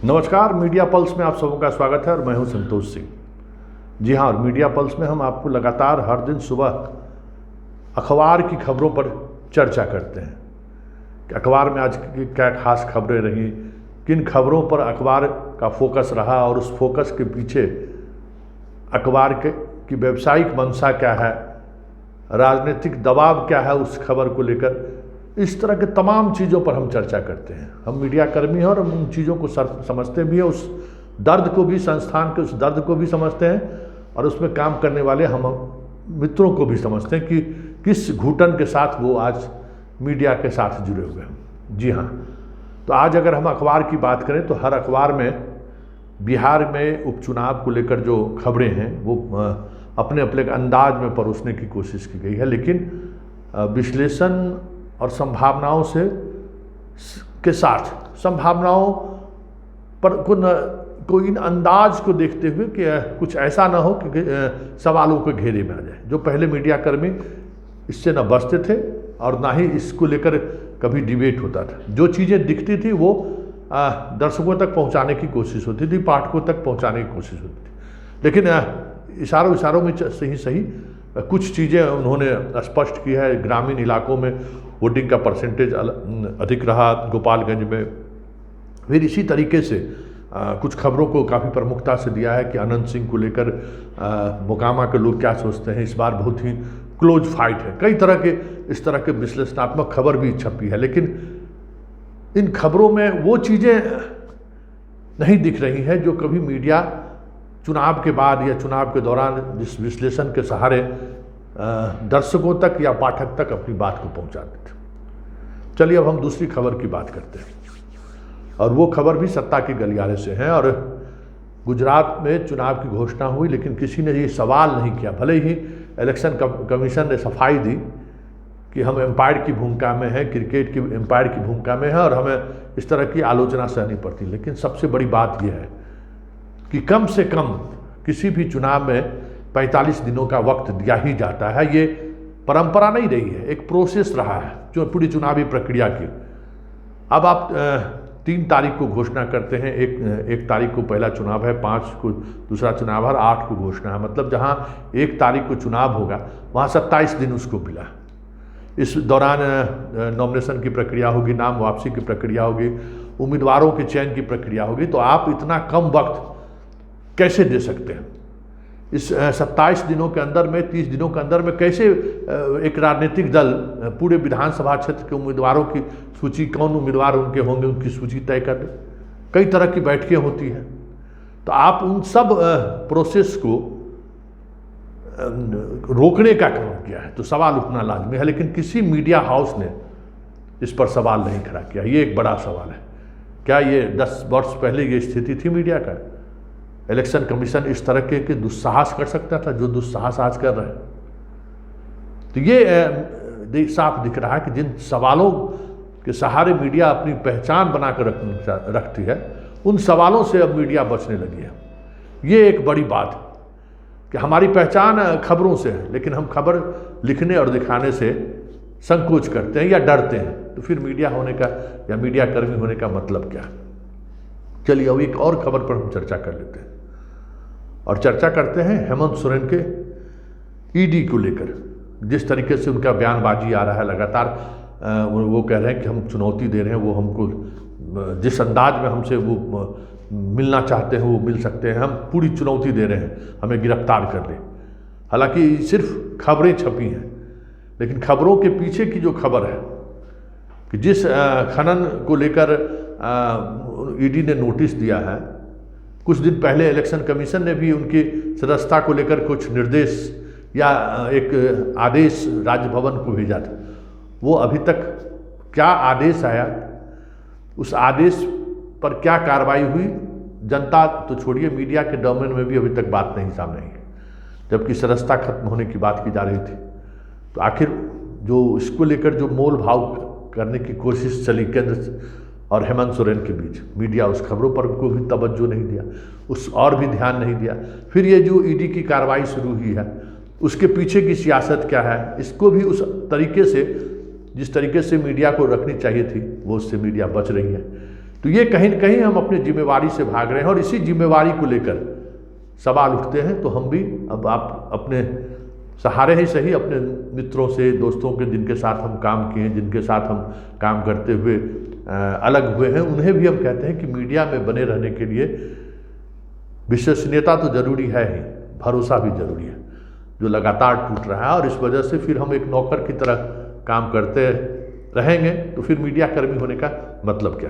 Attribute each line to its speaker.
Speaker 1: नमस्कार, media pulse में आप सबों का स्वागत है और मैं हूं संतोष सिंह। जी हाँ, और मीडिया पल्स में हम आपको लगातार हर दिन सुबह अखबार की खबरों पर चर्चा करते हैं कि अखबार में आज की क्या खास खबरें रहीं, किन खबरों पर अखबार का फोकस रहा और उस फोकस के पीछे अखबार की व्यावसायिक मंशा क्या है, राजनीतिक दबाव क्या है उस खबर को लेकर। इस तरह के तमाम चीज़ों पर हम चर्चा करते हैं। हम मीडिया कर्मी हैं और हम उन चीज़ों को समझते भी हैं, उस दर्द को भी, संस्थान के उस दर्द को भी समझते हैं और उसमें काम करने वाले हम मित्रों को भी समझते हैं कि किस घुटन के साथ वो आज मीडिया के साथ जुड़े हुए हैं। जी हाँ, तो आज अगर हम अखबार की बात करें तो हर अखबार में बिहार में उपचुनाव को लेकर जो खबरें हैं वो अपने अपने अंदाज में परोसने की कोशिश की गई है, लेकिन विश्लेषण और संभावनाओं के साथ संभावनाओं पर को इन अंदाज को देखते हुए कि कुछ ऐसा ना हो कि सवालों के घेरे में आ जाए। जो पहले मीडिया कर्मी इससे न बचते थे और ना ही इसको लेकर कभी डिबेट होता था। जो चीज़ें दिखती थी वो दर्शकों तक पहुंचाने की कोशिश होती थी, पाठकों तक पहुंचाने की कोशिश होती थी, लेकिन इशारों में सही कुछ चीज़ें उन्होंने स्पष्ट की है। ग्रामीण इलाकों में वोटिंग का परसेंटेज अधिक रहा, गोपालगंज में। फिर इसी तरीके से कुछ खबरों को काफ़ी प्रमुखता से दिया है कि अनंत सिंह को लेकर मोकामा के लोग क्या सोचते हैं। इस बार बहुत ही क्लोज फाइट है। कई तरह के इस तरह के विश्लेषणात्मक खबर भी छपी है, लेकिन इन खबरों में वो चीज़ें नहीं दिख रही हैं जो कभी मीडिया चुनाव के बाद या चुनाव के दौरान जिस विश्लेषण के सहारे दर्शकों तक या पाठक तक अपनी बात को पहुंचाते थे। चलिए अब हम दूसरी खबर की बात करते हैं और वो खबर भी सत्ता के गलियारे से है। और गुजरात में चुनाव की घोषणा हुई, लेकिन किसी ने ये सवाल नहीं किया। भले ही इलेक्शन कमीशन ने सफाई दी कि हम एम्पायर की भूमिका में हैं, क्रिकेट की एम्पायर की भूमिका में हैं और हमें इस तरह की आलोचना सहनी पड़ती, लेकिन सबसे बड़ी बात यह है कि कम से कम किसी भी चुनाव में 45 दिनों का वक्त दिया ही जाता है। ये परंपरा नहीं रही है, एक प्रोसेस रहा है जो पूरी चुनावी प्रक्रिया की। अब आप 3 तारीख को घोषणा करते हैं, एक तारीख को पहला चुनाव है, 5 को दूसरा चुनाव है, 8 को घोषणा है। मतलब जहां 1 तारीख को चुनाव होगा वहां 27 दिन उसको मिला। इस दौरान नॉमिनेशन की प्रक्रिया होगी, नाम वापसी की प्रक्रिया होगी, उम्मीदवारों के चयन की प्रक्रिया होगी। तो आप इतना कम वक्त कैसे दे सकते हैं? इस 27 दिनों के अंदर में, 30 दिनों के अंदर में कैसे एक राजनीतिक दल पूरे विधानसभा क्षेत्र के उम्मीदवारों की सूची, कौन उम्मीदवार उनके होंगे, उनकी सूची तय कर दे। कई तरह की बैठकें होती हैं। तो आप उन सब प्रोसेस को रोकने का काम किया है, तो सवाल उठना लाजमी है। लेकिन किसी मीडिया हाउस ने इस पर सवाल नहीं खड़ा किया। ये एक बड़ा सवाल है। क्या ये 10 वर्ष पहले ये स्थिति थी मीडिया का? इलेक्शन कमीशन इस तरह के दुस्साहस कर सकता था जो दुस्साहस आज कर रहे हैं? तो ये साफ दिख रहा है कि जिन सवालों के सहारे मीडिया अपनी पहचान बनाकर रखती है, उन सवालों से अब मीडिया बचने लगी है। ये एक बड़ी बात है कि हमारी पहचान खबरों से है, लेकिन हम खबर लिखने और दिखाने से संकोच करते हैं या डरते हैं। तो फिर मीडिया होने का या मीडिया कर्मी होने का मतलब क्या है? चलिए अब एक और खबर पर हम चर्चा कर लेते हैं और चर्चा करते हैं हेमंत सोरेन के ईडी को लेकर। जिस तरीके से उनका बयानबाजी आ रहा है लगातार, वो कह रहे हैं कि हम चुनौती दे रहे हैं, वो हमको जिस अंदाज में हमसे वो मिलना चाहते हैं वो मिल सकते हैं, हम पूरी चुनौती दे रहे हैं, हमें गिरफ्तार कर ले। हालांकि सिर्फ खबरें छपी हैं, लेकिन खबरों के पीछे की जो खबर है कि जिस खनन को लेकर ईडी ने नोटिस दिया है, कुछ दिन पहले इलेक्शन कमीशन ने भी उनकी सदस्यता को लेकर कुछ निर्देश या एक आदेश राजभवन को भेजा था। वो अभी तक क्या आदेश आया, उस आदेश पर क्या कार्रवाई हुई, जनता तो छोड़िए, मीडिया के डोमेन में भी अभी तक बात नहीं सामने आई है। जबकि सदस्यता खत्म होने की बात की जा रही थी, तो आखिर जो इसको लेकर जो मोल भाव करने की कोशिश चली केंद्र और हेमंत सोरेन के बीच, मीडिया उस खबरों पर को भी तवज्जो नहीं दिया, उस और भी ध्यान नहीं दिया। फिर ये जो ईडी की कार्रवाई शुरू हुई है, उसके पीछे की सियासत क्या है, इसको भी उस तरीके से जिस तरीके से मीडिया को रखनी चाहिए थी वो उससे मीडिया बच रही है। तो ये कहीं न कहीं हम अपनी जिम्मेवारी से भाग रहे हैं, और इसी जिम्मेवारी को लेकर सवाल उठते हैं। तो हम भी अब आप अपने सहारे ही सही, अपने मित्रों से, दोस्तों के जिनके साथ हम काम किए, जिनके साथ हम काम करते हुए अलग हुए हैं, उन्हें भी हम कहते हैं कि मीडिया में बने रहने के लिए विश्वसनीयता तो जरूरी है ही, भरोसा भी जरूरी है, जो लगातार टूट रहा है। और इस वजह से फिर हम एक नौकर की तरह काम करते रहेंगे, तो फिर मीडिया कर्मी होने का मतलब क्या है।